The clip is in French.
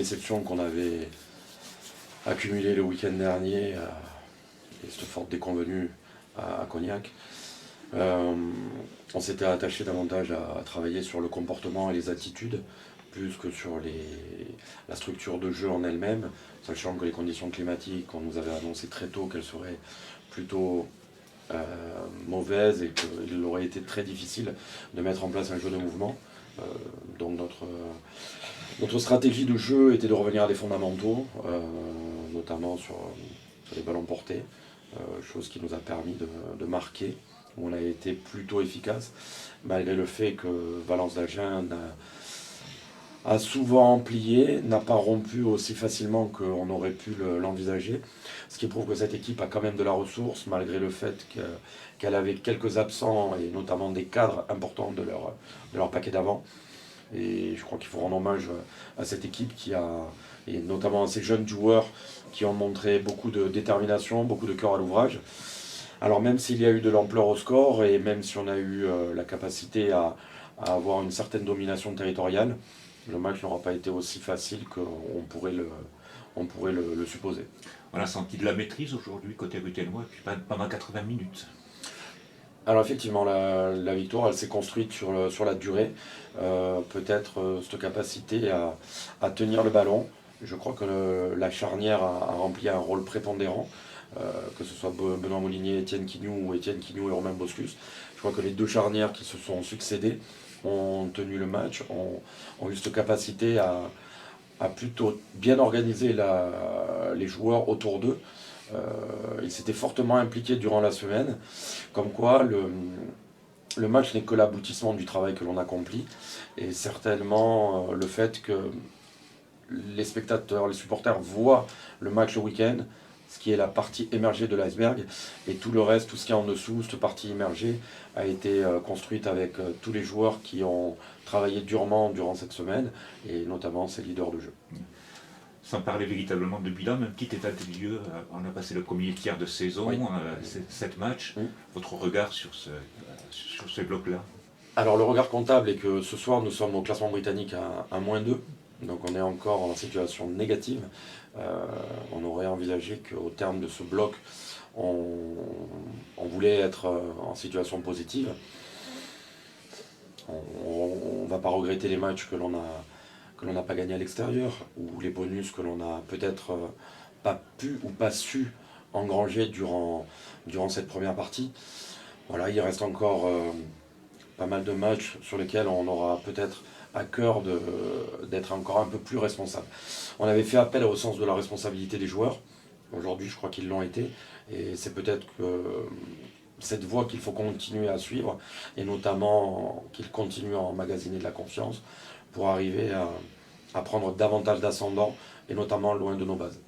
déception qu'on avait accumulée le week-end dernier et cette forte déconvenue à Cognac. On s'était attaché davantage à travailler sur le comportement et les attitudes, plus que sur la structure de jeu en elle-même, sachant que les conditions climatiques, on nous avait annoncé très tôt qu'elles seraient plutôt mauvaises et qu'il aurait été très difficile de mettre en place un jeu de mouvement. Donc notre stratégie de jeu était de revenir à des fondamentaux, notamment sur les ballons portés, chose qui nous a permis de marquer, où on a été plutôt efficace, malgré le fait que Valence d'Agen a souvent plié, n'a pas rompu aussi facilement qu'on aurait pu l'envisager, ce qui prouve que cette équipe a quand même de la ressource, malgré le fait qu'elle avait quelques absents, et notamment des cadres importants de leur paquet d'avant. Et je crois qu'il faut rendre hommage à cette équipe et notamment à ces jeunes joueurs qui ont montré beaucoup de détermination, beaucoup de cœur à l'ouvrage. Alors même s'il y a eu de l'ampleur au score et même si on a eu la capacité à avoir une certaine domination territoriale, le match n'aura pas été aussi facile qu'on pourrait le supposer. On a senti de la maîtrise aujourd'hui côté ruténois, et puis pendant 80 minutes. Alors effectivement, la victoire, elle s'est construite sur la durée. Peut-être cette capacité à tenir le ballon. Je crois que la charnière a rempli un rôle prépondérant, que ce soit Benoît Moulinier, Étienne Quignou ou Étienne Quignou et Romain Boscus. Je crois que les deux charnières qui se sont succédées ont tenu le match, ont eu cette capacité à plutôt bien organiser les joueurs autour d'eux. Ils s'étaient fortement impliqués durant la semaine, comme quoi le match n'est que l'aboutissement du travail que l'on accomplit, et certainement le fait que les spectateurs, les supporters voient le match le week-end, ce qui est la partie émergée de l'iceberg, et tout le reste, tout ce qui est en dessous, cette partie immergée a été construite avec tous les joueurs qui ont travaillé durement durant cette semaine, et notamment ces leaders de jeu. Sans parler véritablement de bilan, mais un petit état des lieux. On a passé le premier tiers de saison, Oui. 7 matchs. Oui. Votre regard sur ces blocs-là? Alors le regard comptable est que ce soir nous sommes au classement britannique à -2, donc on est encore en situation négative. On aurait envisagé qu'au terme de ce bloc, on voulait être en situation positive. On ne va pas regretter les matchs que l'on n'a pas gagnés à l'extérieur, ou les bonus que l'on n'a peut-être pas pu ou pas su engranger durant cette première partie. Voilà, il reste encore pas mal de matchs sur lesquels on aura peut-être à cœur d'être encore un peu plus responsable. On avait fait appel au sens de la responsabilité des joueurs. Aujourd'hui, je crois qu'ils l'ont été. Et c'est peut-être cette voie qu'il faut continuer à suivre, et notamment qu'ils continuent à emmagasiner de la confiance pour arriver à prendre davantage d'ascendant, et notamment loin de nos bases.